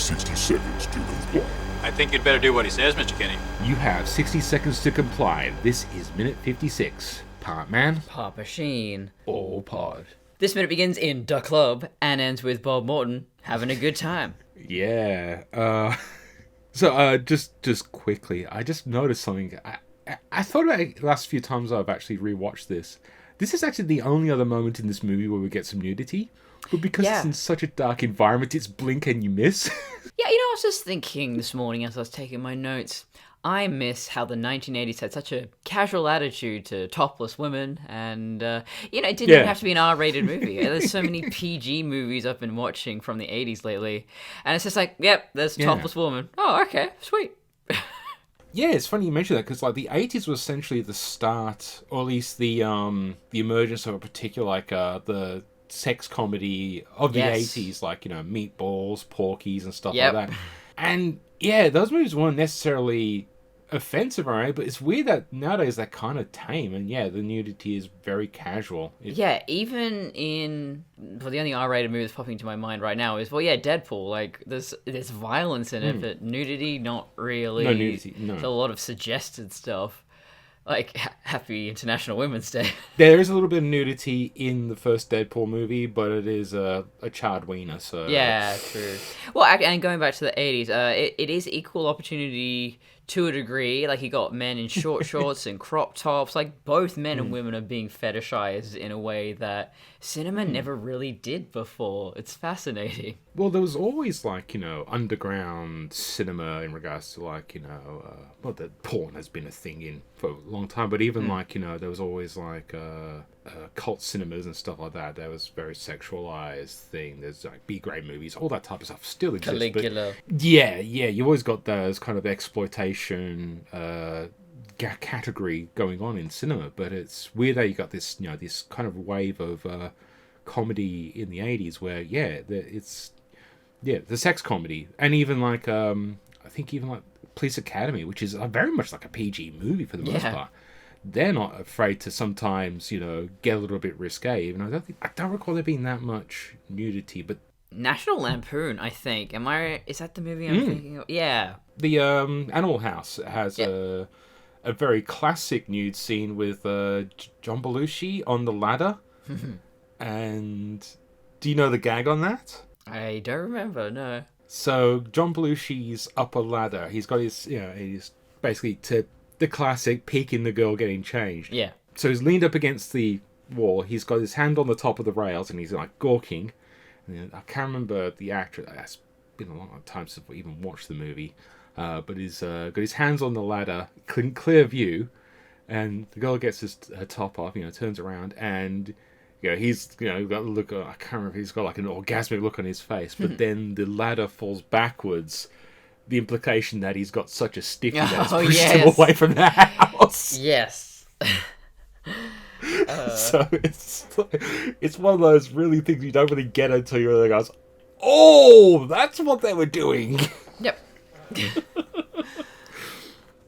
60 seconds to comply. I think you'd better do what he says, Mr. Kenny. You have 60 seconds to comply. This is minute 56. Part man, Part machine. all pod. This minute begins in the club and ends with Bob Morton having a good time. Yeah. So just quickly, I just noticed something. I thought about it the last few times I've actually rewatched this. This is actually the only other moment in this movie where we get some nudity. But because it's in such a dark environment, it's blink and you miss. Yeah, I was just thinking this morning as I was taking my notes, I miss how the 1980s had such a casual attitude to topless women, and, it didn't even have to be an R-rated movie. There's so many PG movies I've been watching from the 80s lately, and it's just like, yep, there's a topless woman. Oh, okay, sweet. Yeah, it's funny you mention that, because, the 80s was essentially the start, or at least the emergence of a particular, the sex comedy of the 80s, Meatballs, Porky's, and stuff like that. And, yeah, those movies weren't necessarily offensive, right? But it's weird that nowadays they're kind of tame, and, the nudity is very casual. Even in... Well, the only R-rated movie that's popping into my mind right now is, Deadpool. There's violence in it, but nudity, not really. No nudity, no. There's a lot of suggested stuff. Happy International Women's Day. There is a little bit of nudity in the first Deadpool movie, but it is a charred wiener, so... Yeah, true. Well, and going back to the 80s, it is equal opportunity to a degree. You got men in short shorts and crop tops. Both men and women are being fetishized in a way that cinema never really did before. It's fascinating. Well, there was always, underground cinema in regards to, not that porn has been a thing for a long time, but even, there was always, cult cinemas and stuff like that. That was very sexualized thing. There's, B-grade movies, all that type of stuff still exists. Caligula. But yeah, you always got those kind of exploitation category going on in cinema, but it's weird that you got this, this kind of wave of comedy in the 80s where, it's the sex comedy, and even I think even Police Academy, which is very much like a PG movie for the most part. They're not afraid to sometimes, get a little bit risque. Even I don't recall there being that much nudity, but National Lampoon, I think. Is that the movie I'm thinking of? Yeah. The Animal House has a very classic nude scene with John Belushi on the ladder. And do you know the gag on that? I don't remember, no. So John Belushi's up a ladder. He's got his, he's basically to the classic peeking the girl getting changed. Yeah. So he's leaned up against the wall. He's got his hand on the top of the rails and he's gawking. And I can't remember the actor. That's been a long time since I even watched the movie. But he's got his hands on the ladder, clear view, and the girl gets her top off. Turns around and he's got a look. I can't remember if he's got an orgasmic look on his face. But then the ladder falls backwards. The implication that he's got such a stiffy that's pushed him away from the house. Yes. So it's one of those really things you don't really get until you really goes, oh, that's what they were doing. Yep.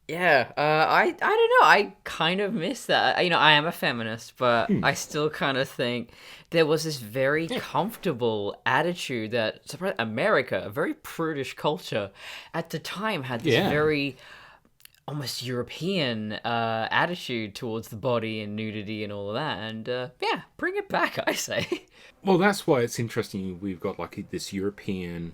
Yeah, I don't know. I kind of miss that. I am a feminist, but I still kind of think there was this very comfortable attitude that America, a very prudish culture, at the time had this very almost European attitude towards the body and nudity and all of that. And bring it back, I say. Well, that's why it's interesting. We've got this European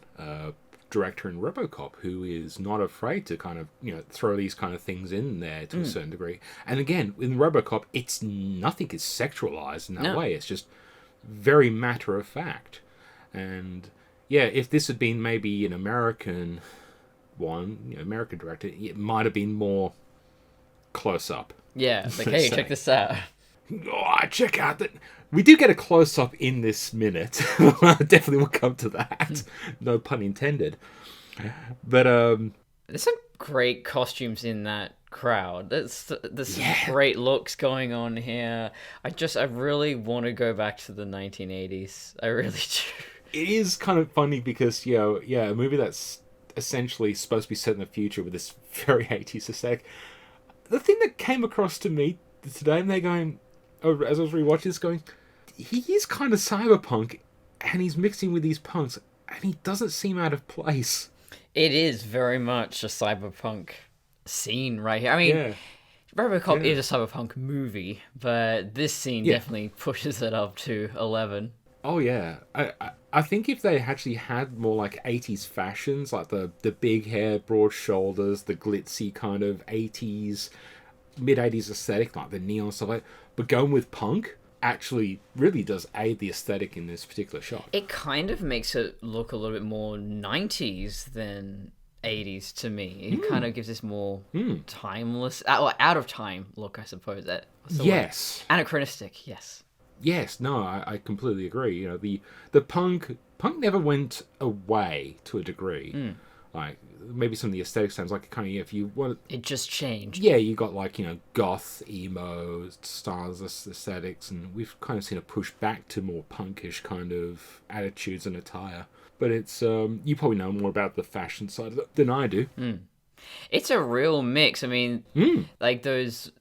director in RoboCop who is not afraid to kind of throw these kind of things in there to a certain degree. And again, in RoboCop, nothing is sexualized in that way. It's just very matter of fact. And if this had been maybe an American one, American director, it might have been more close up. Yeah, hey, check this out. Oh, check out that. We do get a close-up in this minute. Definitely will come to that. No pun intended. But, there's some great costumes in that crowd. There's some great looks going on here. I really want to go back to the 1980s. I really do. It is kind of funny because, a movie that's essentially supposed to be set in the future with this very 80s aesthetic. The thing that came across to me today, and they're going... as I was rewatching this, going, he is kind of cyberpunk, and he's mixing with these punks. and he doesn't seem out of place. It is very much a cyberpunk scene right here. I mean, RoboCop is a cyberpunk movie, but this scene definitely pushes it up to 11. Oh yeah, I think if they actually had more like 80s fashions, like the big hair, broad shoulders, the glitzy kind of 80s, mid 80s aesthetic, like the neon stuff, like, but going with punk actually really does aid the aesthetic in this particular shot. It kind of makes it look a little bit more 90s than 80s to me. It kind of gives this more timeless, out of time look, I suppose. Yes. Anachronistic, yes. Yes, no, I completely agree. You know, the punk never went away to a degree. Like maybe some of the aesthetic sounds like kind of if you want. It just changed. Yeah, you got like goth, emo styles, aesthetics, and we've kind of seen a push back to more punkish kind of attitudes and attire. But it's you probably know more about the fashion side of it than I do. It's a real mix. I mean, like those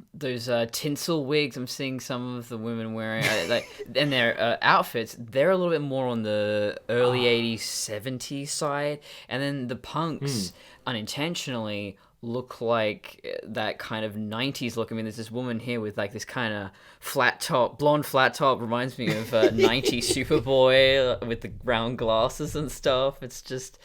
tinsel wigs. I'm seeing some of the women wearing, and their outfits. They're a little bit more on the early '80s, '70s side, and then the punks unintentionally look like that kind of '90s look. I mean, there's this woman here with like this kind of blonde flat top. Reminds me of '90s Superboy with the round glasses and stuff. It's just,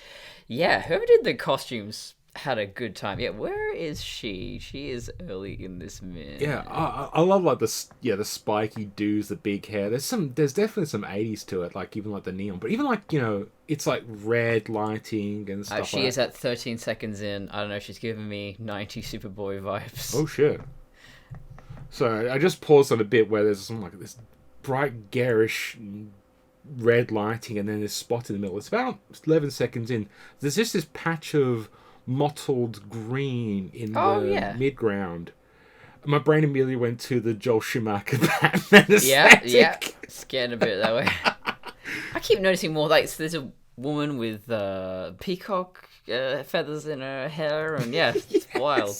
whoever did the costumes had a good time. Yeah, where is she? She is early in this minute. Yeah, I love like the spiky dudes, the big hair. There's definitely some 80s to it, like even like the neon, but even like it's like red lighting and stuff. She is at 13 seconds in. I don't know. She's giving me 90 Superboy vibes. Oh shit! So I just paused on a bit where there's some like this bright garish red lighting, and then this spot in the middle. It's about 11 seconds in. There's just this patch of mottled green in the mid-ground. My brain immediately went to the Joel Schumacher Batman aesthetic. Yeah, scared a bit that way. I keep noticing more, like, so there's a woman with peacock feathers in her hair, and it's wild.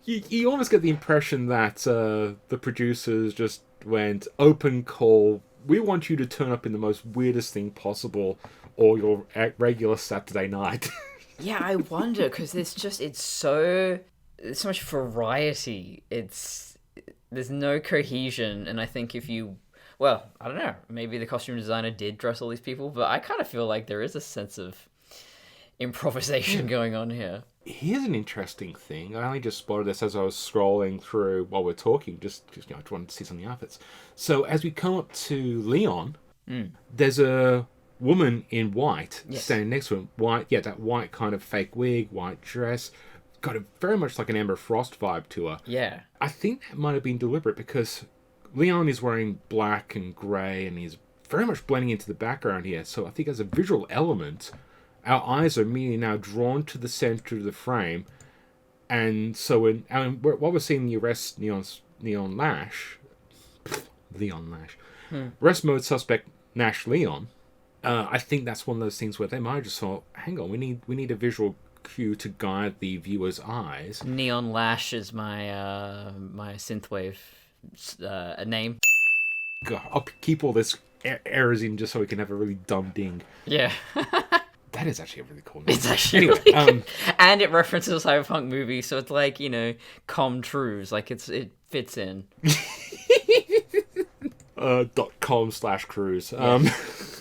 You almost get the impression that the producers just went, open call, we want you to turn up in the most weirdest thing possible, or your regular Saturday night. Yeah, I wonder, because there's so much variety. There's no cohesion, and I think I don't know, maybe the costume designer did dress all these people, but I kind of feel like there is a sense of improvisation going on here. Here's an interesting thing. I only just spotted this as I was scrolling through while we're talking, just I wanted to see some of the outfits. So as we come up to Leon, there's a woman in white standing next to him. That white kind of fake wig, white dress, got a very much like an Amber Frost vibe to her. Yeah. I think that might have been deliberate because Leon is wearing black and grey and he's very much blending into the background here. So I think as a visual element, our eyes are immediately now drawn to the center of the frame. And so while we're seeing the arrest Leon Lash, arrest mode suspect Nash Leon, I think that's one of those things where they might have just thought, hang on, we need a visual cue to guide the viewer's eyes. Neon Lash is my my Synthwave name. God, I'll keep all this errors in just so we can have a really dumb ding. Yeah. That is actually a really cool name. It's actually really good. And it references a cyberpunk movie, so it's like, com-trues, like it fits in. .com/cruise.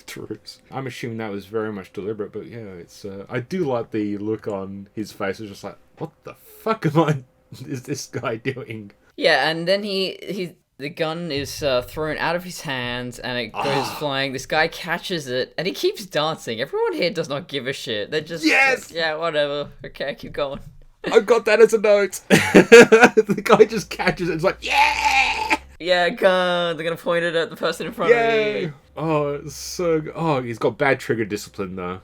Trues. I'm assuming that was very much deliberate, but it's I do like the look on his face. It's just like, what the fuck is this guy doing? Yeah, and then the gun is thrown out of his hands and it goes flying. This guy catches it and he keeps dancing. Everyone here does not give a shit. They're just like, yeah, whatever. Okay, keep going. I've got that as a note. The guy just catches it. It's like, yeah! Yeah, gun. They're going to point it at the person in front of me. Oh, it's so good. Oh, he's got bad trigger discipline, though.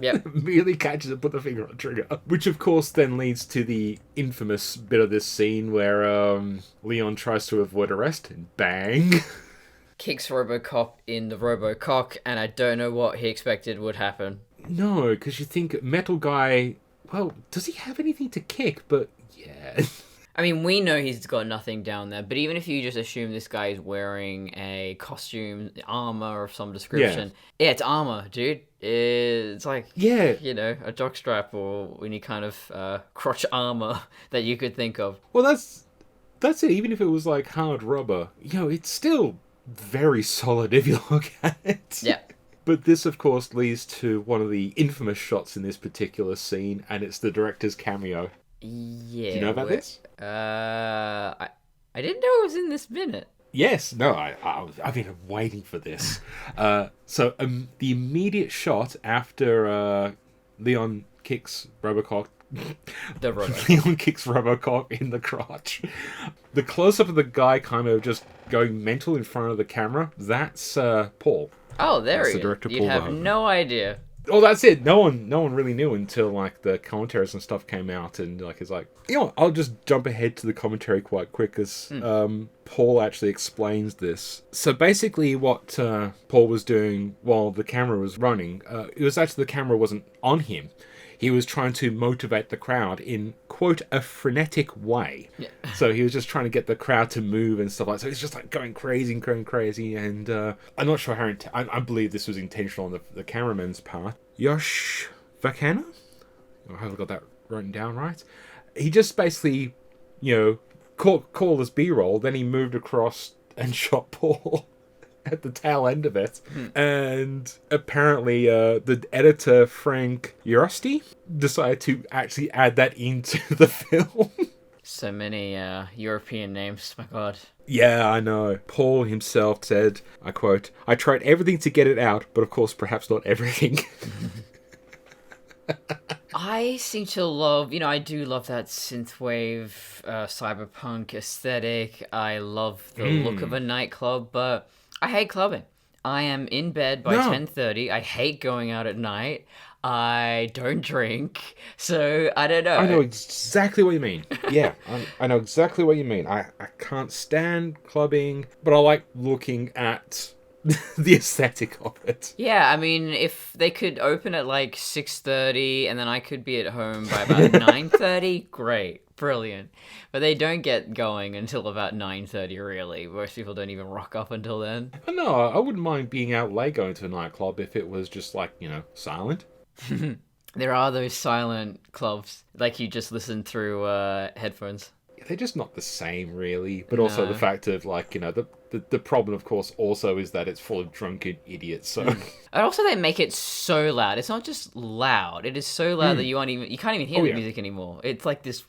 Yep. Immediately catches it, put the finger on the trigger. Which, of course, then leads to the infamous bit of this scene where Leon tries to avoid arrest and bang. Kicks RoboCop in the RoboCock, and I don't know what he expected would happen. No, because you think Metal Guy, well, does he have anything to kick? But, yeah. I mean, we know he's got nothing down there, but even if you just assume this guy is wearing a costume, armor of some description, yeah, it's armor, dude. It's like, yeah, you know, a jockstrap or any kind of crotch armor that you could think of. Well, that's it. Even if it was like hard rubber, you know, it's still very solid if you look at it. Yeah. But this, of course, leads to one of the infamous shots in this particular scene, and it's the director's cameo. Yeah. Do you know about this? I didn't know it was in this minute. Yes. No, I've been waiting for this. So the immediate shot after Leon kicks Robocop. Leon kicks Robocop in the crotch. The close-up of the guy kind of just going mental in front of the camera, that's Paul. Oh, there that's he the director, is. You'd Paul have Verhoeven. no idea. Oh, that's it. No one really knew until like the commentaries and stuff came out, and like it's like, you know, I'll just jump ahead to the commentary quite quick as Paul actually explains this. So basically, what Paul was doing while the camera was running, it was actually the camera wasn't on him. He was trying to motivate the crowd in, quote, a frenetic way. Yeah. So he was just trying to get the crowd to move and stuff like that. So he's just like going crazy. And I'm not sure how... I believe this was intentional on the cameraman's part. Yosh Vakana? I haven't got that written down right. He just basically, you know, called this B-roll. Then he moved across and shot Paul at the tail end of it. And apparently the editor, Frank Urosti, decided to actually add that into the film. So many European names, my god. Yeah, I know. Paul himself said, I quote, "I tried everything to get it out, but of course perhaps not everything." I seem to love, I do love that synthwave, cyberpunk aesthetic. I love the look of a nightclub, but I hate clubbing. I am in bed by 10:30. I hate going out at night. I don't drink, so I don't know. I know exactly what you mean. Yeah, I know exactly what you mean. I can't stand clubbing, but I like looking at the aesthetic of it. Yeah, I mean, if they could open at like 6:30 and then I could be at home by about 9:30, great. Brilliant. But they don't get going until about 9:30, really. Most people don't even rock up until then. No, I wouldn't mind being out late going to a nightclub if it was just like, you know, silent. There are those silent clubs, like you just listen through headphones. They're just not the same, really. But also the fact of, like, you know, the problem, of course, also is that it's full of drunken idiots. So, and also they make it so loud. It's not just loud. It is so loud that you can't even hear the music anymore. It's like this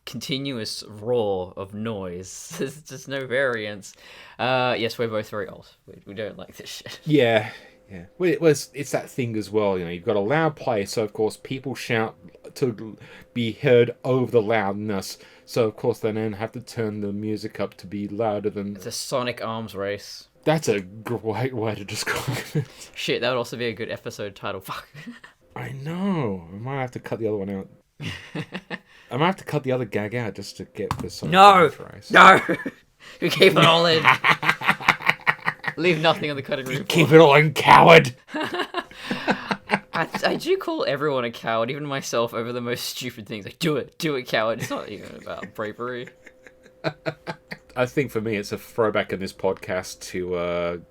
continuous roar of noise. There's just no variance. Yes, we're both very old. We don't like this shit. Yeah. Well, it's that thing as well, you know, you've got a loud place, so of course people shout to be heard over the loudness, so of course they then have to turn the music up to be louder than... It's a sonic arms race. That's a great way to describe it. Shit, that would also be a good episode title. Fuck. I know. I might have to cut the other one out. I might have to cut the other gag out just to get the sonic arms race. No! We keep it all in. Leave nothing on the cutting room floor. Keep it all in, coward! I do call everyone a coward, even myself, over the most stupid things. Like, do it, coward. It's not even about bravery. I think for me, it's a throwback in this podcast to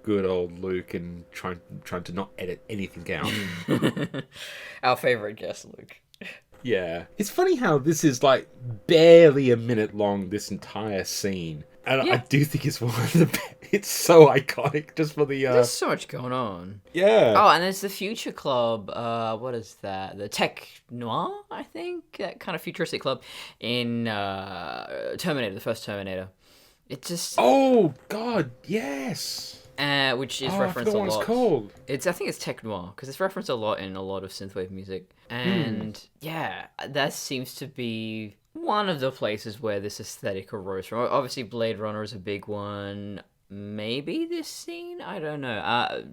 good old Luke and trying to not edit anything out. Our favourite guest, Luke. Yeah. It's funny how this is like barely a minute long, this entire scene. And I do think it's one of the best. It's so iconic just for the... There's so much going on. Yeah. Oh, and there's the Future Club. What is that? The Tech Noir, I think? That kind of futuristic club in Terminator, the first Terminator. It just... Oh, God, yes. Which is referenced a lot. It's called. I think it's Tech Noir, because it's referenced a lot in a lot of synthwave music. And yeah, that seems to be one of the places where this aesthetic arose from. Obviously, Blade Runner is a big one. Maybe this scene? I don't know.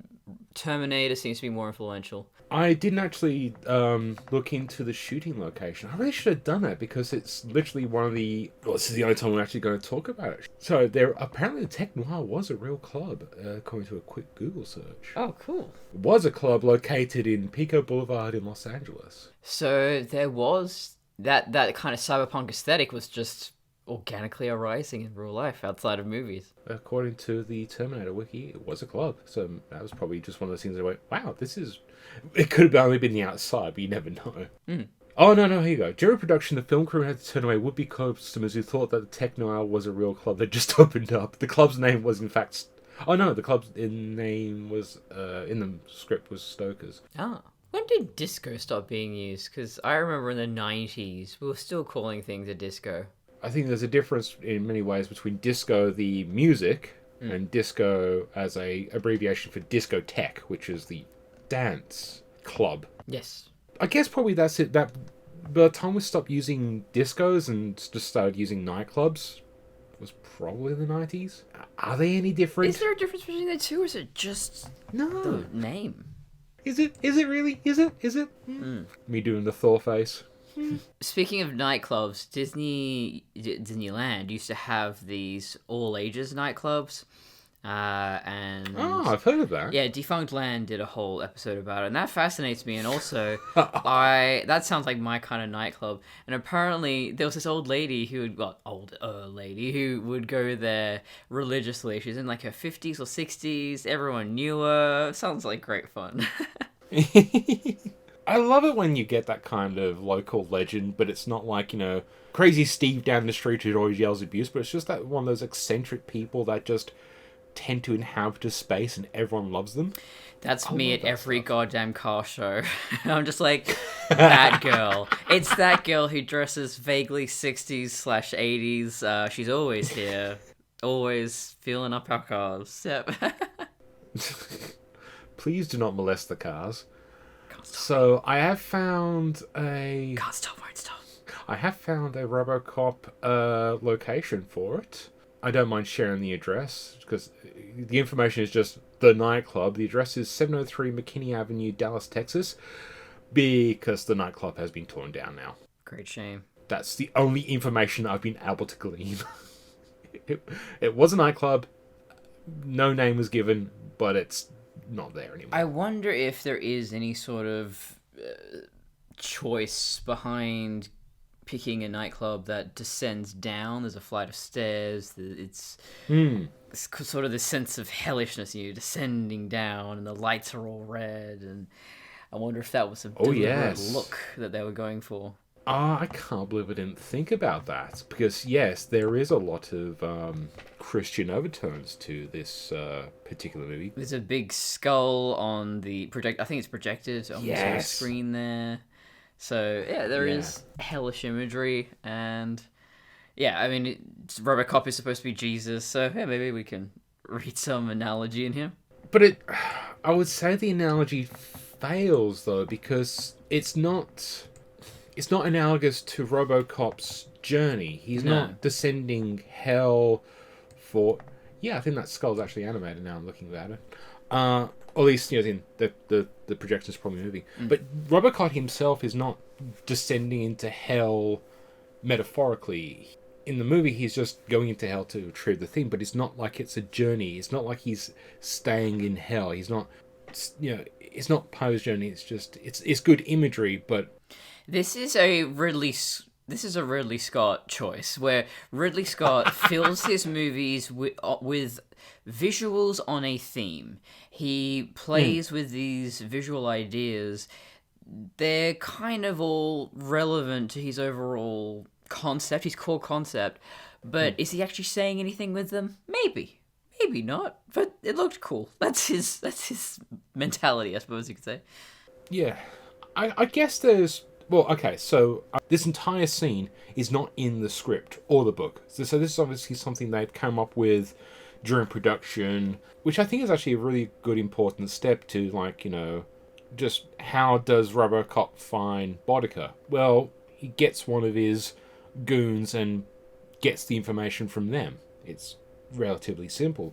Terminator seems to be more influential. I didn't actually look into the shooting location. I really should have done that because it's literally one of the... Well, this is the only time we're actually going to talk about it. So apparently the Tech Noir was a real club, according to a quick Google search. Oh, cool. It was a club located in Pico Boulevard in Los Angeles. So there was... That kind of cyberpunk aesthetic was just organically arising in real life outside of movies. According to the Terminator wiki, it was a club. So that was probably just one of those things that went, wow, this is... It could have only been the outside, but you never know. Oh, no, here you go. During production, the film crew had to turn away would-be customers who thought that the Tech Noir was a real club that just opened up. The club's name was, in fact... Oh, no, the club's name was, in the script was Stoker's. Ah. When did disco stop being used? Because I remember in the 90s, we were still calling things a disco. I think there's a difference in many ways between disco, the music, and disco as a abbreviation for discotheque, which is the dance club. Yes. I guess probably that's it. That by the time we stopped using discos and just started using nightclubs was probably the 90s. Are they any different? Is there a difference between the two, or is it just the name? Is it really? Is it? Me doing the Thor face. Speaking of nightclubs, Disneyland used to have these all ages nightclubs, and I've heard of that. yeah, Defunct Land did a whole episode about it, and that fascinates me. And also, that sounds like my kind of nightclub. And apparently, there was this old lady who would go there religiously. She's in like her 50s or 60s. Everyone knew her. Sounds like great fun. I love it when you get that kind of local legend, but it's not like, crazy Steve down the street who always yells abuse, but it's just that one of those eccentric people that just tend to inhabit a space and everyone loves them. That's me at every goddamn car show. I'm just like, that girl. It's that girl who dresses vaguely 60s/80s. She's always here. Always filling up our cars. Yep. Please do not molest the cars. So I have found a... Can't stop, won't stop. I have found a RoboCop location for it. I don't mind sharing the address, because the information is just the nightclub. The address is 703 McKinney Avenue, Dallas, Texas, because the nightclub has been torn down now. Great shame. That's the only information I've been able to glean. It was a nightclub. No name was given, but it's not there anymore. I wonder if there is any sort of choice behind picking a nightclub that descends down. There's a flight of stairs. It's sort of this sense of hellishness, descending down, and the lights are all red. And I wonder if that was a deliberate look that they were going for. I can't believe I didn't think about that, because yes, there is a lot of Christian overtones to this particular movie. There's a big skull on the I think it's projected on the screen there. So yeah, there is hellish imagery, and I mean, RoboCop is supposed to be Jesus, so yeah, maybe we can read some analogy in here. But I would say the analogy fails though, because it's not analogous to RoboCop's journey. He's not descending hell for... Yeah, I think that skull's actually animated now. I'm looking at it. Or at least, the projection's probably moving. But RoboCop himself is not descending into hell metaphorically. In the movie, he's just going into hell to retrieve the thing, but it's not like it's a journey. It's not like he's staying in hell. He's not... it's not Poe's journey. It's just... It's good imagery, but... This is a Ridley Scott choice, where Ridley Scott fills his movies with visuals on a theme. He plays with these visual ideas. They're kind of all relevant to his overall concept, his core concept, but is he actually saying anything with them? Maybe not, but it looked cool. That's his mentality, I suppose you could say. Yeah, I guess there's... Well, okay, so this entire scene is not in the script or the book. So this is obviously something they've come up with during production, which I think is actually a really good, important step to, just how does RoboCop find Boudica? Well, he gets one of his goons and gets the information from them. It's relatively simple.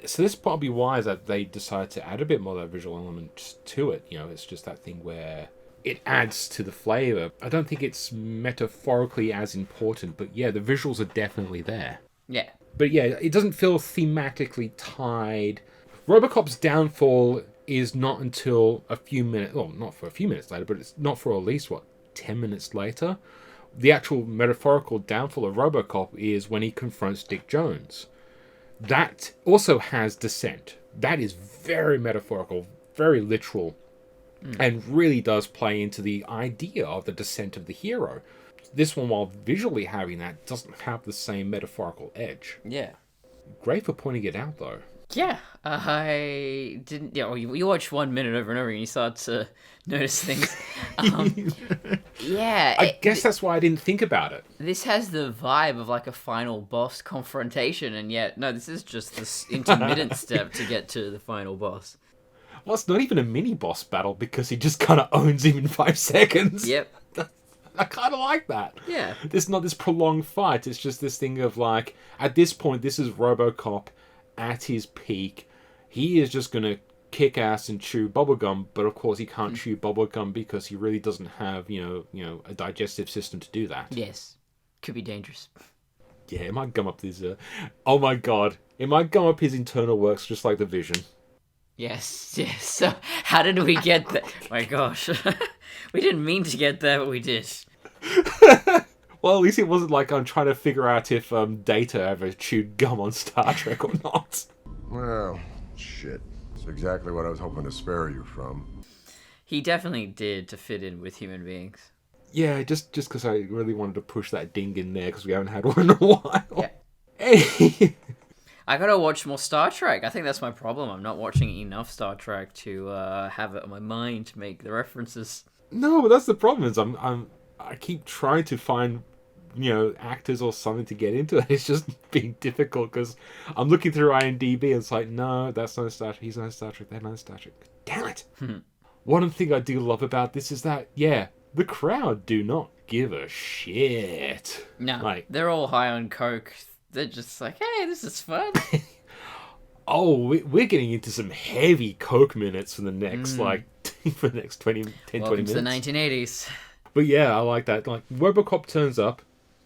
So this is probably why is that they decide to add a bit more of that visual element to it. It's just that thing where... it adds to the flavour. I don't think it's metaphorically as important, but yeah, the visuals are definitely there. Yeah. But yeah, it doesn't feel thematically tied. RoboCop's downfall is not until a few minutes... Well, not for a few minutes later, but it's not for at least, 10 minutes later, the actual metaphorical downfall of RoboCop is when he confronts Dick Jones. That also has dissent. That is very metaphorical, very literal, and really does play into the idea of the descent of the hero. This one, while visually having that, doesn't have the same metaphorical edge. Yeah. Great for pointing it out, though. Yeah, I didn't. Yeah, well, you watch 1 minute over and over, and you start to notice things. Yeah, I guess that's why I didn't think about it. this has the vibe of like a final boss confrontation, and yet no, this is just this intermittent step to get to the final boss. Well, it's not even a mini boss battle because he just kind of owns him in 5 seconds. Yep. I kind of like that. Yeah. It's not this prolonged fight. It's just this thing of like, at this point, this is RoboCop at his peak. He is just going to kick ass and chew bubblegum, but of course he can't chew bubblegum because he really doesn't have, you know, a digestive system to do that. Yes. Could be dangerous. Yeah, it might gum up his... oh my god. It might gum up his internal works just like the Vision. Yes, yes. So, how did we get there? My gosh. We didn't mean to get there, but we did. Well, at least it wasn't like I'm trying to figure out if Data ever chewed gum on Star Trek or not. Well, shit. It's exactly what I was hoping to spare you from. He definitely did to fit in with human beings. Yeah, just because I really wanted to push that ding in there because we haven't had one in a while. Yeah. Hey. I gotta watch more Star Trek. I think that's my problem. I'm not watching enough Star Trek to have it on my mind to make the references. No, but that's the problem. Is I keep trying to find, you know, actors or something to get into it. It's just being difficult because I'm looking through IMDb and it's like, no, that's not Star Trek. He's not Star Trek. They're not Star Trek. Damn it! One thing I do love about this is that, yeah, the crowd do not give a shit. No, like, they're all high on coke. They're just like, hey, this is fun. oh, we're getting into some heavy coke minutes for the next, for the next 20 minutes. Welcome to the 1980s. But yeah, I like that. Like, RoboCop turns up,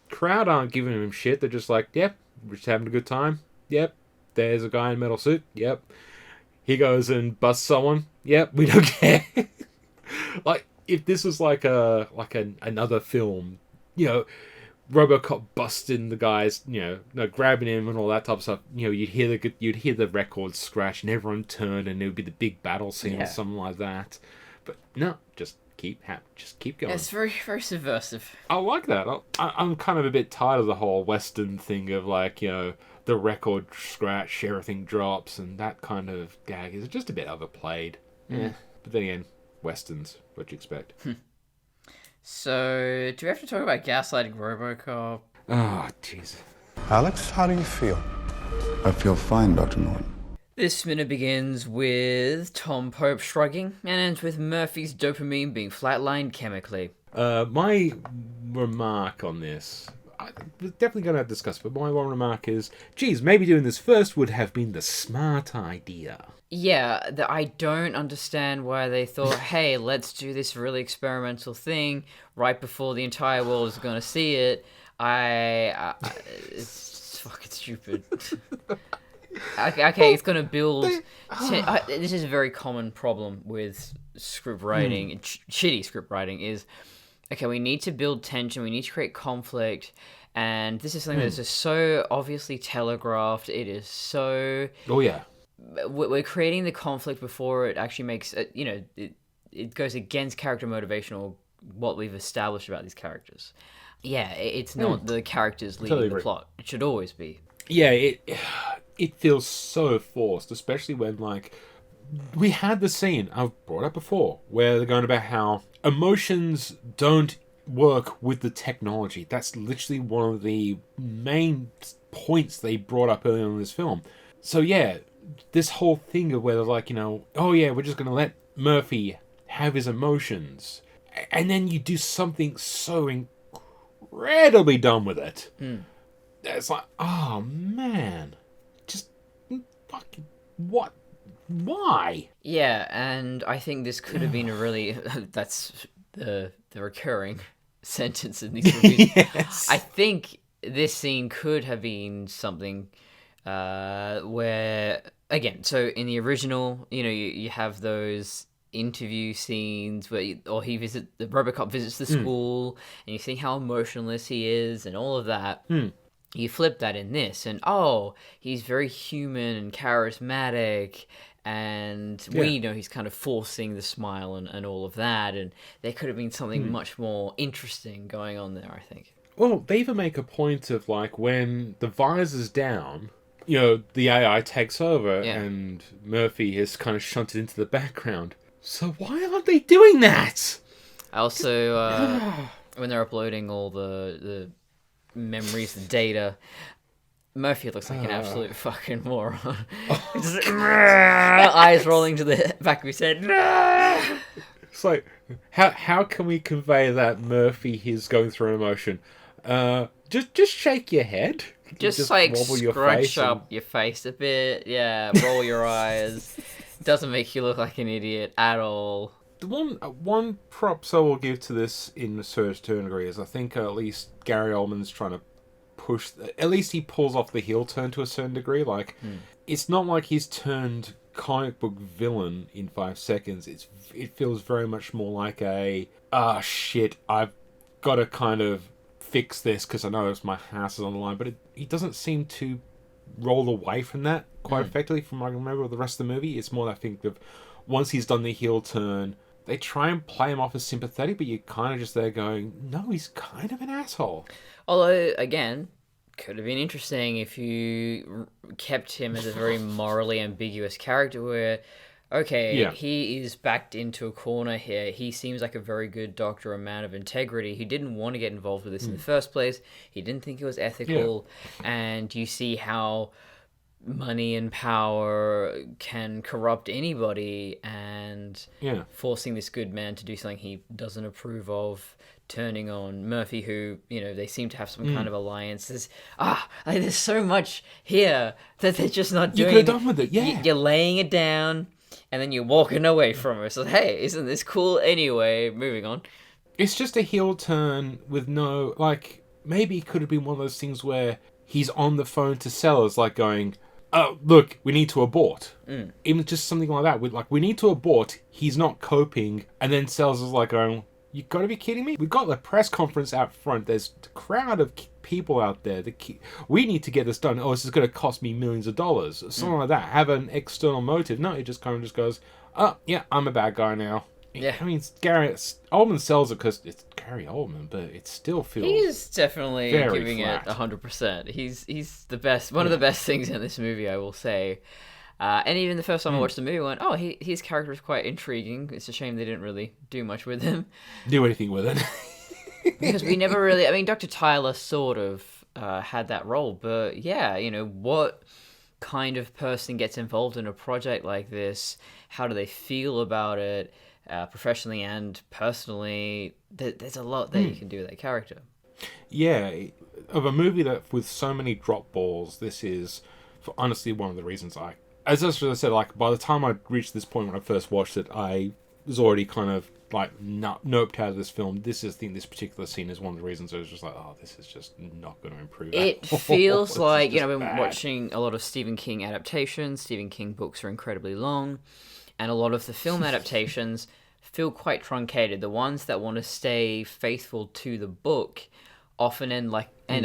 crowd aren't giving him shit. They're just like, yep, we're just having a good time. Yep, there's a guy in a metal suit. Yep. He goes and busts someone. Yep, we don't care. Like, if this was like another film, you know, RoboCop busting the guys, you know, grabbing him and all that type of stuff. You know, you'd hear the record scratch and everyone turn and it would be the big battle scene or something like that. But no, just keep going. It's very, very subversive. I like that. I'm kind of a bit tired of the whole Western thing of like, you know, the record scratch, everything drops, and that kind of gag is just a bit overplayed. Yeah, but then again, Westerns, what you expect. So, do we have to talk about gaslighting RoboCop? Oh, jeez. Alex, how do you feel? I feel fine, Dr. Norton. This minute begins with Tom Pope shrugging and ends with Murphy's dopamine being flatlined chemically. My remark on this, we're definitely going to discuss, but my one remark is, geez, maybe doing this first would have been the smart idea. Yeah, I don't understand why they thought, hey, let's do this really experimental thing right before the entire world is going to see it. It's fucking stupid. Okay, it's going to build... this is a very common problem with script writing, shitty script writing, is, okay, we need to build tension, we need to create conflict, and this is something that's just so obviously telegraphed. It is so... Oh, yeah. We're creating the conflict before it actually makes... it goes against character motivation or what we've established about these characters. Yeah, it's not the characters leading the plot. It should always be. Yeah, it feels so forced, especially when, like, we had the scene I've brought up before where they're going about how emotions don't work with the technology. That's literally one of the main points they brought up earlier in this film. So yeah, this whole thing of where they're like, you know, oh yeah, we're just going to let Murphy have his emotions. And then you do something so incredibly dumb with it. It's like, oh man, just fucking what? Why? Yeah, and I think this could have been a really... that's the recurring sentence in these reviews. Yes. I think this scene could have been something where, again, so in the original, you know, you have those interview scenes where the RoboCop visits the school, and you see how emotionless he is and all of that. You flip that in this, and he's very human and charismatic, and we know he's kind of forcing the smile and all of that, and there could have been something much more interesting going on there, I think. Well, they even make a point of, like, when the visor's down, you know, the AI takes over, and Murphy is kind of shunted into the background. So why aren't they doing that? Also, when they're uploading all the memories, the data, Murphy looks like an absolute fucking moron. Just, eyes rolling to the back of his head. It's like, how can we convey that Murphy is going through an emotion? Just shake your head. Just like scrunch up your face a bit. Yeah, roll your eyes. Doesn't make you look like an idiot at all. The one props I will give to this in a certain degree is I think at least Gary Oldman's trying to push. At least he pulls off the heel turn to a certain degree. Like, it's not like he's turned comic book villain in 5 seconds. It feels very much more like a shit, I've got to kind of fix this because I know my house is on the line. But he doesn't seem to roll away from that quite effectively from what I remember of the rest of the movie. It's more that thing of once he's done the heel turn, they try and play him off as sympathetic, but you're kind of just there going, no, he's kind of an asshole. Although, again, could have been interesting if you kept him as a very morally ambiguous character where, he is backed into a corner here. He seems like a very good doctor, a man of integrity. He didn't want to get involved with this in the first place. He didn't think it was ethical. And you see how money and power can corrupt anybody, and forcing this good man to do something he doesn't approve of, turning on Murphy, who, you know, they seem to have some kind of alliance. There's so much here that they're just not doing. You could have done with it, You're laying it down, and then you're walking away from it. So, hey, isn't this cool anyway? Moving on. It's just a heel turn with no, like, maybe it could have been one of those things where he's on the phone to sellers, like going, oh, look, we need to abort. Even just something like that. We need to abort. He's not coping. And then sellers is like going, you got to be kidding me? We've got the press conference out front. There's a crowd of people out there. We need to get this done. Oh, this is going to cost me millions of dollars. Something like that. Have an external motive. No, it just kind of just goes, oh, yeah, I'm a bad guy now. Yeah. I mean, Gary Oldman sells it because it's Gary Oldman, but it still feels He's definitely giving flat. it 100%. He's the best. One of the best things in this movie, I will say. And even the first time I watched the movie, I went, oh, his character is quite intriguing. It's a shame they didn't really do much with him. Do anything with it. Because we never really... I mean, Dr. Tyler sort of had that role, but yeah, you know, what kind of person gets involved in a project like this? How do they feel about it? Professionally and personally, there's a lot that you can do with that character. Yeah, of a movie that with so many drop balls, this is honestly one of the reasons as I said, like, by the time I reached this point when I first watched it, I was already kind of like noped out of this film. This particular scene is one of the reasons I was just like, oh, this is just not going to improve. It feels like, you know, I've been watching a lot of Stephen King adaptations. Stephen King books are incredibly long, and a lot of the film adaptations feel quite truncated. The ones that want to stay faithful to the book often end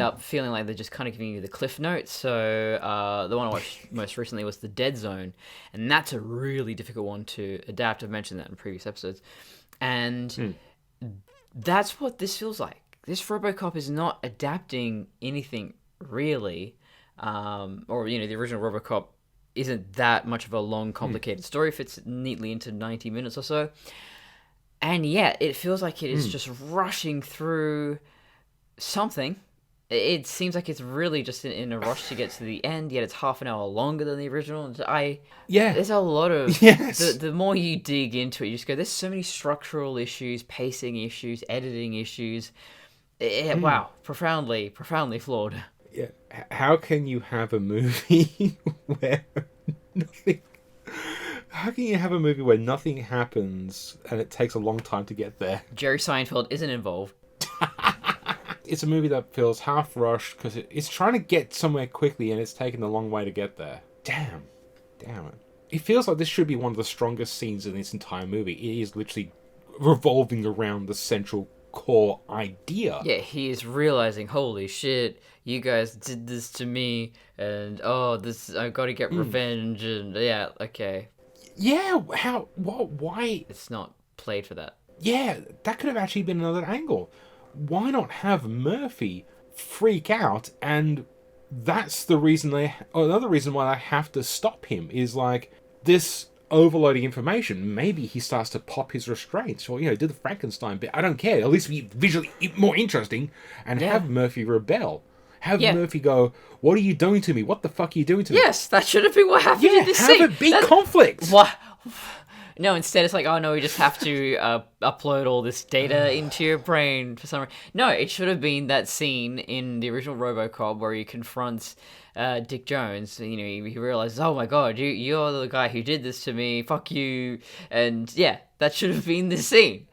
up feeling like they're just kind of giving you the cliff notes. So the one I watched most recently was The Dead Zone, and that's a really difficult one to adapt. I've mentioned that in previous episodes. And that's what this feels like. This RoboCop is not adapting anything really. Or, you know, the original RoboCop isn't that much of a long, complicated story. It fits neatly into 90 minutes or so. And yet, it feels like it is just rushing through something. It seems like it's really just in a rush to get to the end, yet it's half an hour longer than the original. There's a lot of... The more you dig into it, you just go, there's so many structural issues, pacing issues, editing issues. Wow, profoundly flawed. Yeah. How can you have a movie where nothing... How can you have a movie where nothing happens and it takes a long time to get there? Jerry Seinfeld isn't involved. It's a movie that feels half rushed because it's trying to get somewhere quickly and it's taken a long way to get there. Damn it. it feels like this should be one of the strongest scenes in this entire movie. It is literally revolving around the central core idea. Yeah, he is realizing, holy shit, you guys did this to me, and I've got to get revenge, and yeah, okay. Yeah, why? It's not played for that. Yeah, that could have actually been another angle. Why not have Murphy freak out, and that's the reason another reason why they have to stop him is like this overloading information. Maybe he starts to pop his restraints, or do the Frankenstein bit. I don't care. At least be visually more interesting, and have Murphy rebel. Have Murphy go, "What are you doing to me? What the fuck are you doing to me?" Yes, that should have been what happened in this scene. Have a big conflict. What? No, instead it's like, oh no, we just have to upload all this data into your brain for some reason. No, it should have been that scene in the original RoboCop where he confronts Dick Jones. He realizes, oh my god, you're the guy who did this to me. Fuck you. And yeah, that should have been the scene.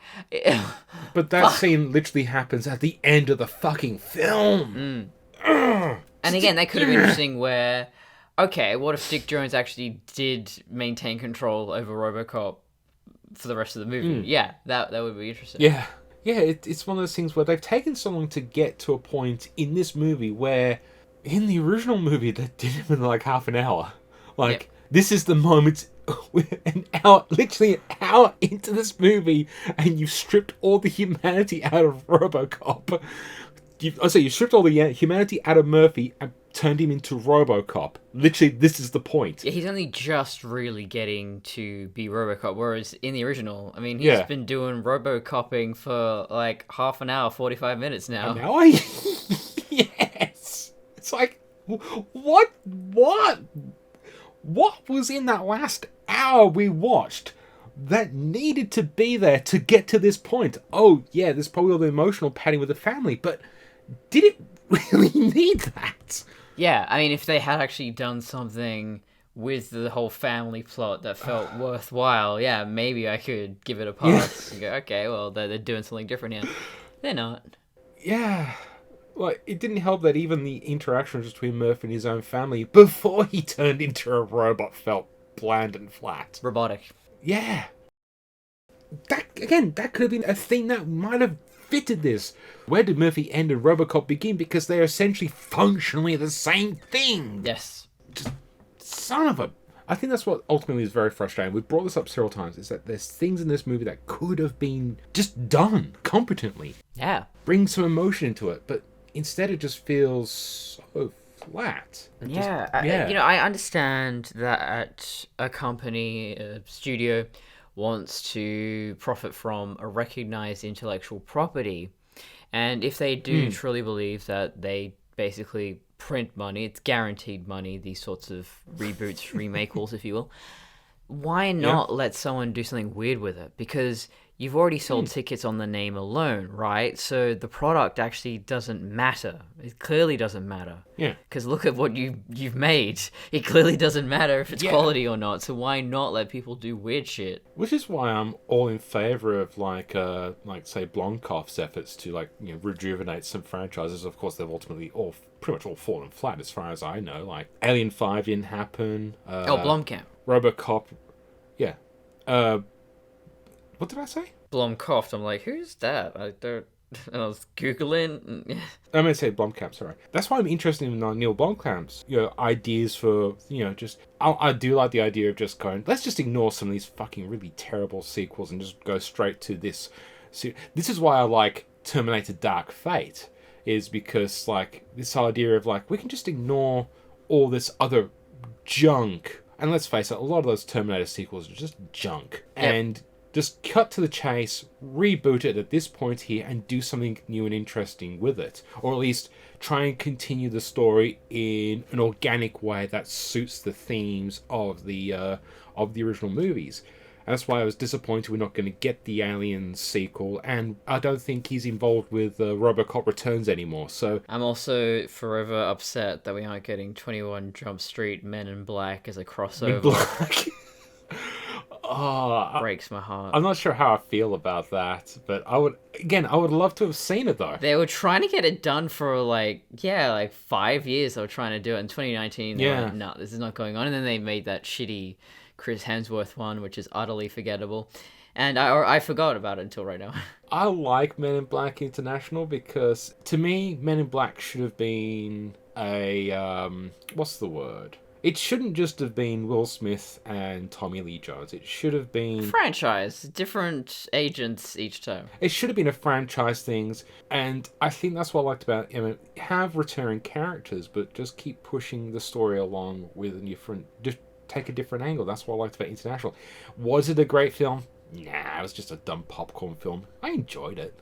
But that scene literally happens at the end of the fucking film. And again, that could have been interesting where, okay, what if Dick Jones actually did maintain control over RoboCop for the rest of the movie? Yeah, that would be interesting. Yeah, it's one of those things where they've taken so long to get to a point in this movie where, in the original movie, they did it in like half an hour. Like, this is the moment, literally an hour into this movie, and you've stripped all the humanity out of RoboCop. You've stripped all the humanity out of Murphy and turned him into RoboCop. Literally, this is the point. Yeah, he's only just really getting to be RoboCop, whereas in the original, I mean, he's been doing RoboCopping for like half an hour, 45 minutes now. An hour? Yes! It's like, what was in that last hour we watched that needed to be there to get to this point? Oh, yeah, there's probably all the emotional padding with the family, but did it really need that? Yeah, I mean, if they had actually done something with the whole family plot that felt worthwhile, yeah, maybe I could give it a pass and go, okay, well, they're doing something different here. They're not. Yeah. Like, it didn't help that even the interactions between Murphy and his own family before he turned into a robot felt bland and flat. Robotic. Yeah. That could have been a thing that might have fitted this. Where did Murphy end and RoboCop begin? Because they're essentially functionally the same thing. Yes. Just son of a... I think that's what ultimately is very frustrating. We've brought this up several times, is that there's things in this movie that could have been just done competently. Yeah. Bring some emotion into it, but instead it just feels so flat. I understand that a company, a studio, wants to profit from a recognized intellectual property. And if they do truly believe that they basically print money, it's guaranteed money, these sorts of reboots, remakes, if you will, why not let someone do something weird with it? Because you've already sold tickets on the name alone, right? So the product actually doesn't matter. It clearly doesn't matter. Yeah. Because look at what you've made. It clearly doesn't matter if it's quality or not. So why not let people do weird shit? Which is why I'm all in favor of like say Blomkamp's efforts to rejuvenate some franchises. Of course, they've ultimately pretty much all fallen flat as far as I know. Like Alien 5 didn't happen. Blomkamp. RoboCop. Yeah. What did I say? Blomkamp. I'm like, who's that? I don't. And I was Googling. I'm going to say Blomkamp, sorry. That's why I'm interested in Neil Blomkamp's ideas for, just... I do like the idea of just going, let's just ignore some of these fucking really terrible sequels and just go straight to this. This is why I like Terminator Dark Fate, is because, this idea of, we can just ignore all this other junk. And let's face it, a lot of those Terminator sequels are just junk. Yep. And just cut to the chase, reboot it at this point here, and do something new and interesting with it. Or at least try and continue the story in an organic way that suits the themes of the original movies. And that's why I was disappointed we're not going to get the Alien sequel, and I don't think he's involved with RoboCop Returns anymore, so... I'm also forever upset that we aren't getting 21 Jump Street Men in Black as a crossover. Breaks my heart. I'm not sure how I feel about that, but I would love to have seen it, though. They were trying to get it done for 5 years. They were trying to do it in 2019. They were like, no, this is not going on. And then they made that shitty Chris Hemsworth one, which is utterly forgettable. And I forgot about it until right now. I like Men in Black International because, to me, Men in Black should have been a, what's the word? It shouldn't just have been Will Smith and Tommy Lee Jones. It should have been... Franchise. Different agents each time. It should have been a franchise things, and I think that's what I liked about it. Have returning characters, but just keep pushing the story along with a different... Just take a different angle. That's what I liked about International. Was it a great film? Nah, it was just a dumb popcorn film. I enjoyed it.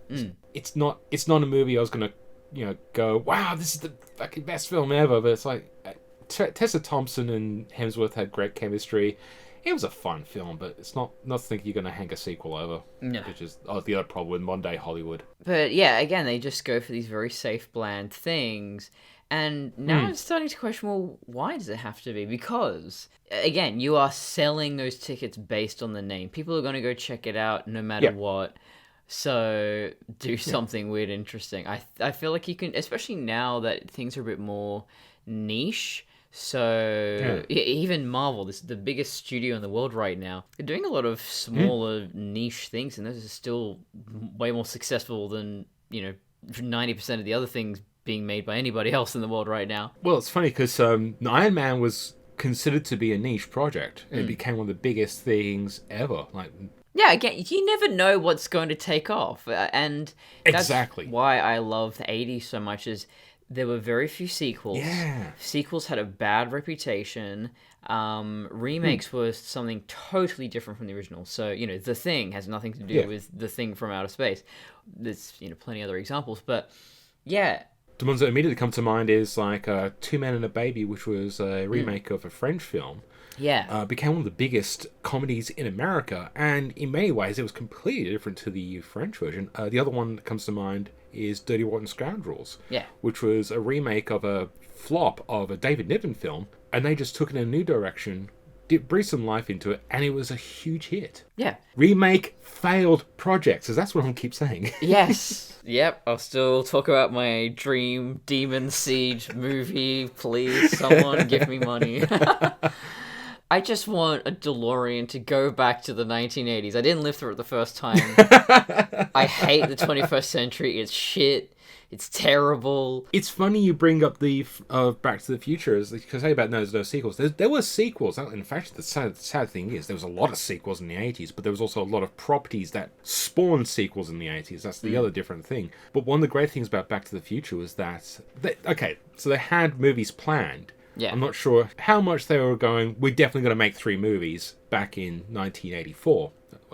It's not a movie I was gonna, go, wow, this is the fucking best film ever. But it's like Tessa Thompson and Hemsworth had great chemistry. It was a fun film, but it's not something you're gonna hang a sequel over. No. Which is the other problem with modern day Hollywood. But yeah, again, they just go for these very safe, bland things. And now I'm starting to question, well, why does it have to be? Because, again, you are selling those tickets based on the name. People are going to go check it out no matter what. So do something weird, interesting. I feel like you can, especially now that things are a bit more niche. So even Marvel, this is the biggest studio in the world right now. They're doing a lot of smaller niche things, and those are still way more successful than, 90% of the other things being made by anybody else in the world right now. Well, it's funny because Iron Man was considered to be a niche project, and it became one of the biggest things ever. Yeah, again, you never know what's going to take off, and that's why I love the 80s so much. Is there were very few sequels. Yeah, sequels had a bad reputation. Remakes were something totally different from the original. So The Thing has nothing to do with The Thing from outer space. There's plenty of other examples, but yeah. The ones that immediately come to mind is like Two Men and a Baby, which was a remake of a French film. Yeah. Became one of the biggest comedies in America, and in many ways it was completely different to the French version. The other one that comes to mind is Dirty Rotten Scoundrels, which was a remake of a flop of a David Niven film, and they just took it in a new direction, breathed some life into it, and it was a huge hit. Yeah. Remake failed projects, as that's what I keep saying. Yes. Yep. I'll still talk about my dream Demon Siege movie. Please, someone give me money. I just want a DeLorean to go back to the 1980s. I didn't live through it the first time. I hate the 21st century. It's shit. It's terrible. It's funny you bring up the Back to the Future, because say about there's no sequels. There were sequels. In fact, the sad thing is there was a lot of sequels in the 80s, but there was also a lot of properties that spawned sequels in the 80s. That's the other different thing. But one of the great things about Back to the Future was that so they had movies planned. Yeah. I'm not sure how much they were going, we're definitely going to make 3 movies back in 1984.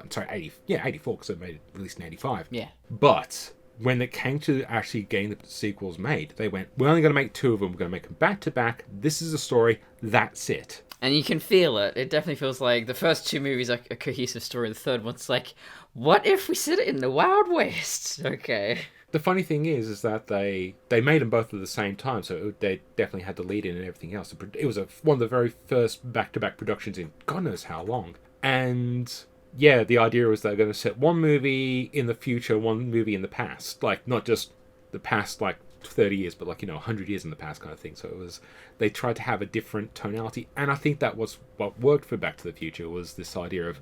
Sorry, 84, because they made it released in 85. Yeah. But when it came to actually getting the sequels made, they went, we're only going to make 2 of them. We're going to make them back to back. This is a story. That's it. And you can feel it. It definitely feels like the first 2 movies are a cohesive story. The third one's like, what if we set it in the Wild West? Okay. The funny thing is that they made them both at the same time, so they definitely had the lead in and everything else. It was one of the very first back-to-back productions in God knows how long. And yeah, the idea was they're going to set one movie in the future, one movie in the past. Like, not just the past, 30 years, but 100 years in the past kind of thing. So they tried to have a different tonality. And I think that was what worked for Back to the Future, was this idea of,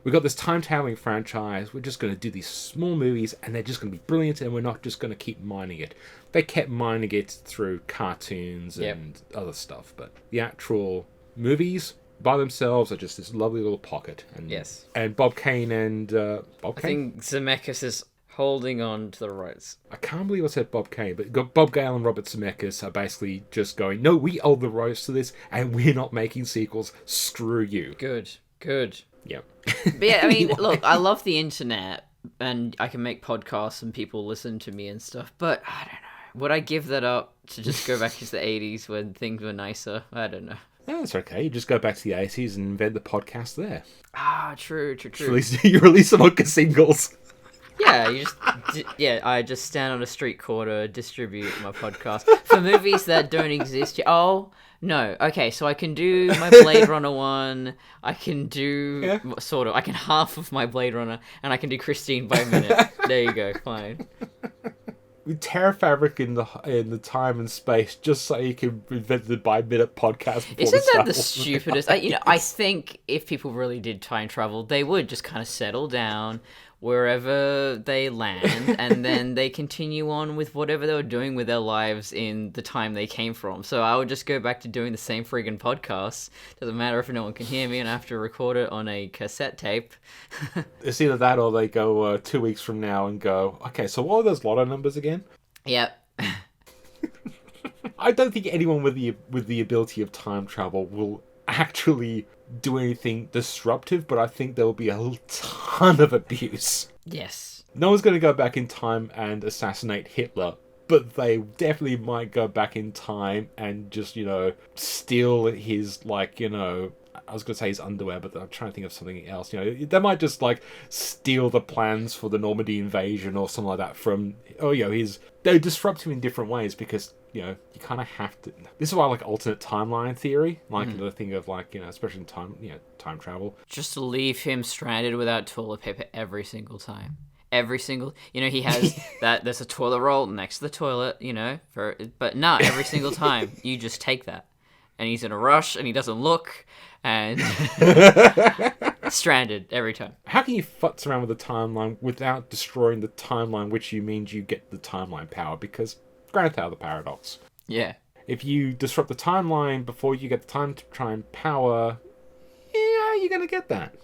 we've got this time-traveling franchise, we're just going to do these small movies, and they're just going to be brilliant, and we're not just going to keep mining it. They kept mining it through cartoons and other stuff, but the actual movies by themselves are just this lovely little pocket. And, yes. And Bob Kane and... I think Zemeckis is holding on to the rights. I can't believe I said Bob Kane, but Bob Gale and Robert Zemeckis are basically just going, no, we own the rights to this, and we're not making sequels. Screw you. Good. Yeah. But yeah, I mean, look, I love the internet, and I can make podcasts and people listen to me and stuff, but I don't know. Would I give that up to just go back to the 80s when things were nicer? I don't know. No, that's okay. You just go back to the 80s and invent the podcast there. Ah, true. You release them on singles. Yeah, I just stand on a street corner, distribute my podcast for movies that don't exist yet. Oh, no. Okay, so I can do my Blade Runner one. I can do I can half of my Blade Runner, and I can do Christine by minute. There you go. Fine. tear fabric in the time and space just so you can invent the by-minute podcast. Isn't that the stupidest? I think if people really did time travel, they would just kind of settle down wherever they land, and then they continue on with whatever they were doing with their lives in the time they came from. So I would just go back to doing the same friggin' podcast. Doesn't matter if no one can hear me and I have to record it on a cassette tape. It's either that or they go 2 weeks from now and go, okay, so what are those lotto numbers again? Yep. I don't think anyone with the ability of time travel will actually do anything disruptive, but I think there will be a ton of abuse. Yes. No one's going to go back in time and assassinate Hitler, but they definitely might go back in time and just, steal his, I was going to say his underwear, but I'm trying to think of something else. They might just, steal the plans for the Normandy invasion or something like that from, they disrupt him in different ways because, you kind of have to. This is why I like alternate timeline theory, the thing of, especially in time travel. Just to leave him stranded without toilet paper every single time. Every single, he has there's a toilet roll next to the toilet, but no, every single time you just take that. And he's in a rush, and he doesn't look, and stranded every time. How can you futz around with the timeline without destroying the timeline, which means you get the timeline power? Because Grand Theft Auto paradox. Yeah. If you disrupt the timeline before you get the time to try and power, yeah, you're gonna get that.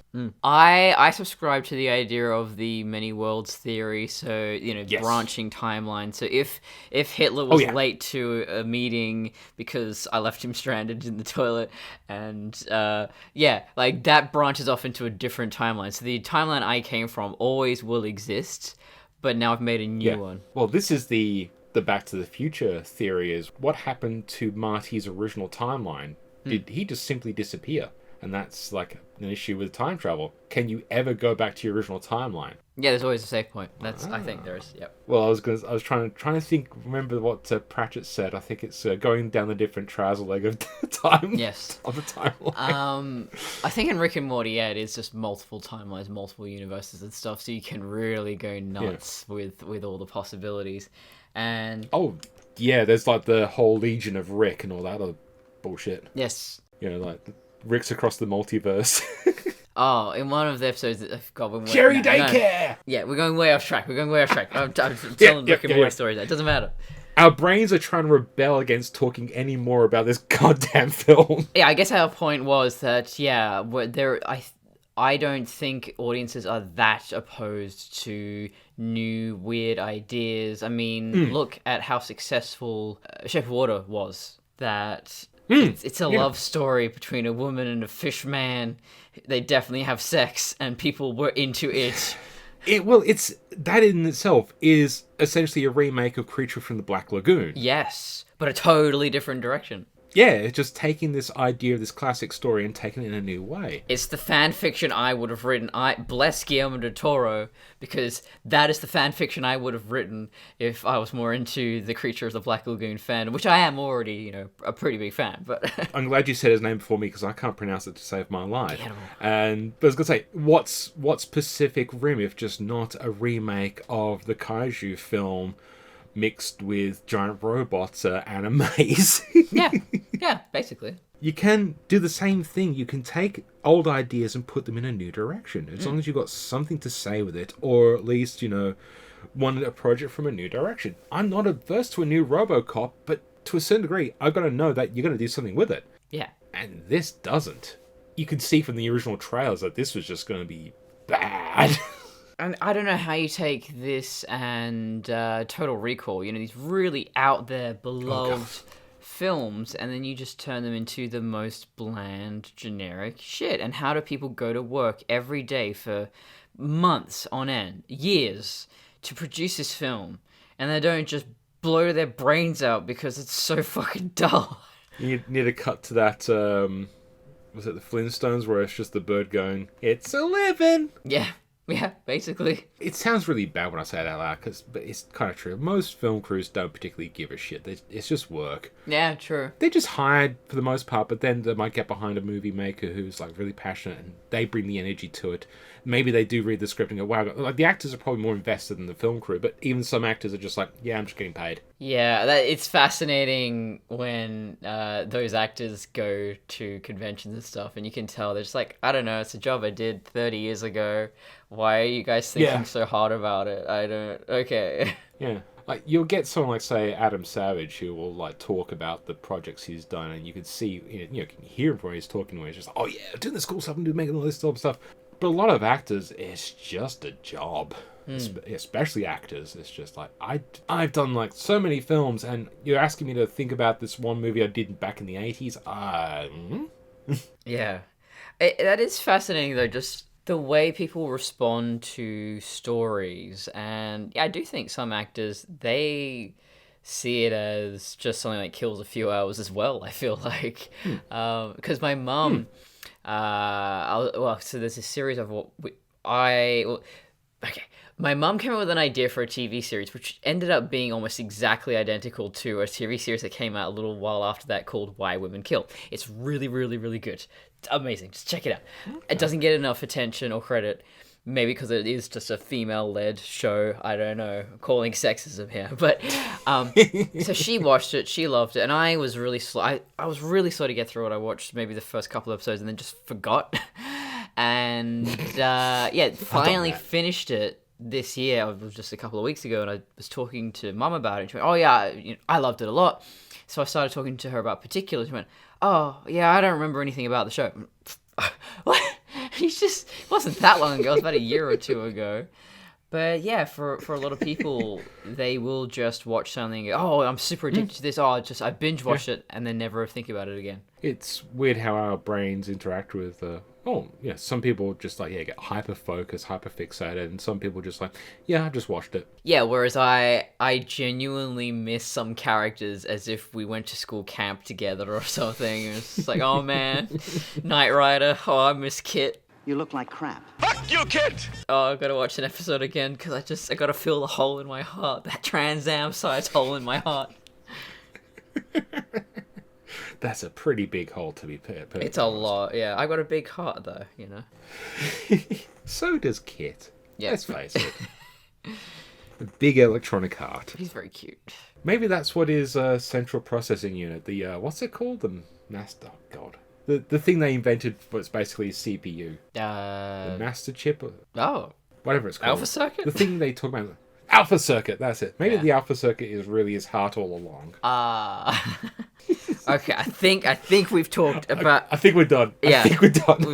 I subscribe to the idea of the many worlds theory, so, Yes. branching timeline. So if Hitler was late to a meeting because I left him stranded in the toilet, and, that branches off into a different timeline. So the timeline I came from always will exist, but now I've made a new one. Well, this is the Back to the Future theory is what happened to Marty's original timeline? Did he just simply disappear? And that's an issue with time travel. Can you ever go back to your original timeline? Yeah, there's always a safe point. I think there is. Yep. Well, I was trying to think. Remember what Pratchett said? I think it's going down the different trouser leg of time. Yes. Of the timeline. I think in Rick and Morty, it is just multiple timelines, multiple universes and stuff, so you can really go nuts with all the possibilities. And there's the whole Legion of Rick and all that other bullshit. Yes. Rick's across the multiverse. Oh, in one of the episodes, God, we're Cherry Daycare! No. Yeah, we're going way off track. I'm telling Rick and Morty stories. It doesn't matter. Our brains are trying to rebel against talking any more about this goddamn film. Yeah, I guess our point was that, I don't think audiences are that opposed to new, weird ideas. I mean, look at how successful Shape of Water was. That... It's a love story between a woman and a fish man. They definitely have sex, and people were into it. It's that in itself is essentially a remake of Creature from the Black Lagoon. Yes, but a totally different direction. Yeah, it's just taking this idea of this classic story and taking it in a new way. It's the fan fiction I would have written. I bless Guillermo del Toro, because that is the fan fiction I would have written if I was more into the Creature of the Black Lagoon fan, which I am already, a pretty big fan. But I'm glad you said his name before me, because I can't pronounce it to save my life. But I was gonna say, what's Pacific Rim if just not a remake of the kaiju film mixed with giant robots animes? yeah, basically. You can do the same thing. You can take old ideas and put them in a new direction, as long as you've got something to say with it, or at least, want to approach it from a new direction. I'm not averse to a new RoboCop, but to a certain degree, I've got to know that you're going to do something with it. Yeah. And this doesn't. You can see from the original trailers that this was just going to be bad. And I don't know how you take this and Total Recall, these really out there, beloved films, and then you just turn them into the most bland, generic shit. And how do people go to work every day for months on end, years, to produce this film, and they don't just blow their brains out because it's so fucking dull? You need to cut to that, was it the Flintstones, where it's just the bird going, "It's a living!" Yeah. Yeah, basically. It sounds really bad when I say it out loud, but it's kind of true. Most film crews don't particularly give a shit. It's just work. Yeah, true. They're just hired for the most part, but then they might get behind a movie maker who's like really passionate and they bring the energy to it. Maybe they do read the script and go, wow, like the actors are probably more invested than the film crew, but even some actors are just like, yeah, I'm just getting paid. Yeah, it's fascinating when those actors go to conventions and stuff, and you can tell they're just like, I don't know, it's a job I did 30 years ago. Why are you guys thinking so hard about it? I don't... Okay. Yeah. Like, you'll get someone like, say, Adam Savage, who will, like, talk about the projects he's done, and you can see, you can hear him when he's talking, where he's just, oh, yeah, doing this cool stuff and making all this stuff. But a lot of actors, it's just a job. Especially actors. It's just like, I've done, like, so many films, and you're asking me to think about this one movie I did back in the 80s? Yeah. That is fascinating, though, just the way people respond to stories. And I do think some actors, they see it as just something that kills a few hours as well, I feel like. Because my mum, so there's a series of my mum came up with an idea for a TV series, which ended up being almost exactly identical to a TV series that came out a little while after that called Why Women Kill. It's really, really, really good. It's amazing. Just check it out. Okay. It doesn't get enough attention or credit, maybe because it is just a female-led show. I don't know. I'm calling sexism here. But, so she watched it. She loved it. And I was really slow. I was really slow to get through it. I watched maybe the first couple of episodes and then just forgot. And, finally finished it this year. It was just a couple of weeks ago, and I was talking to Mum about it. And she went, oh, yeah, I loved it a lot. So I started talking to her about particulars. She went, oh, yeah, I don't remember anything about the show. What? It wasn't that long ago. It was about a year or two ago. But yeah, for a lot of people, they will just watch something. Oh, I'm super addicted to this. Oh, I binge watched it and then never think about it again. It's weird how our brains interact with. Some people just like get hyper focused, hyper fixated, and some people just like, yeah, I just watched it. Yeah, whereas I genuinely miss some characters as if we went to school camp together or something. It's just like, oh man, Knight Rider. Oh, I miss Kit. You look like crap. Fuck you, Kit! Oh, I've got to watch an episode again because I got to fill the hole in my heart. That Trans Am sized hole in my heart. That's a pretty big hole to be put. It's a lot, yeah. I got a big heart, though, So does Kit. Yeah. Let's face it. A big electronic heart. He's very cute. Maybe that's what his central processing unit, the, what's it called? The master... Oh, God. The thing they invented was basically a CPU. The master chip? Oh. Whatever it's called. Alpha circuit? The thing they talk about... Alpha circuit, that's it. Maybe the alpha circuit is really his heart all along. Okay, I think we've talked about... I think we're done. Yeah. I think we're done.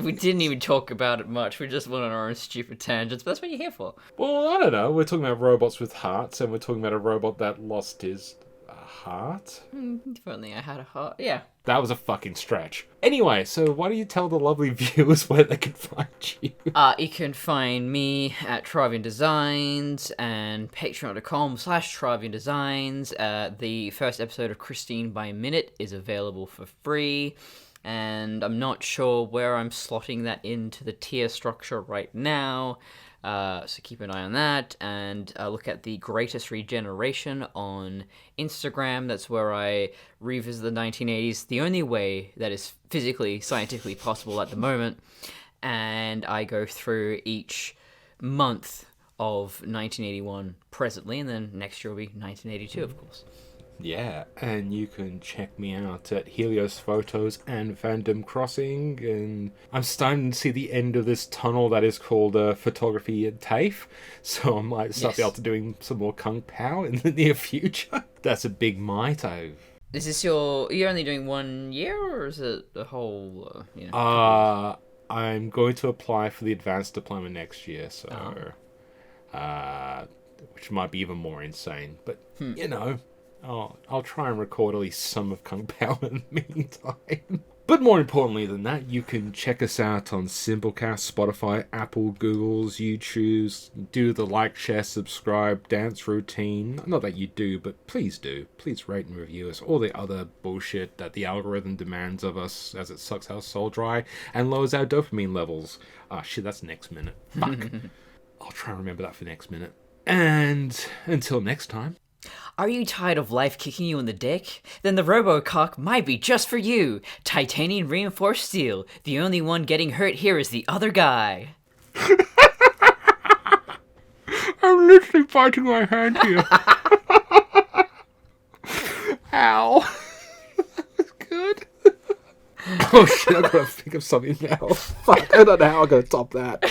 We didn't even talk about it much. We just went on our own stupid tangents, but that's what you're here for. Well, I don't know. We're talking about robots with hearts, and we're talking about a robot that lost his heart. If only I had a heart. Yeah. That was a fucking stretch. Anyway, so why don't you tell the lovely viewers where they can find you? You can find me at Travian Designs and patreon.com/Travian Designs. The first episode of Christine by Minute is available for free, and I'm not sure where I'm slotting that into the tier structure right now. So keep an eye on that, and look at the Greatest Regeneration on Instagram. That's where I revisit the 1980s the only way that is physically, scientifically possible at the moment. And I go through each month of 1981 presently, and then next year will be 1982, of course. Yeah, and you can check me out at Helios Photos and Fandom Crossing, and I'm starting to see the end of this tunnel that is called Photography at TAFE, so I might start be able to doing some more Kung Pao in the near future. That's a big might. Is this you're only doing 1 year, or is it the whole, I'm going to apply for the advanced diploma next year, so, which might be even more insane, but, I'll try and record at least some of Kung Pao in the meantime. But more importantly than that, you can check us out on Simplecast, Spotify, Apple, Google's, YouTube's. Do the like, share, subscribe, dance routine. Not that you do, but please do. Please rate and review us. All the other bullshit that the algorithm demands of us as it sucks our soul dry and lowers our dopamine levels. Ah, shit, that's next minute. Fuck. I'll try and remember that for next minute. And until next time. Are you tired of life kicking you in the dick? Then the Robocock might be just for you. Titanium reinforced steel. The only one getting hurt here is the other guy. I'm literally biting my hand here. Ow. That's good. Oh shit, I've got to think of something now. Fuck, I don't know how I'm going to top that.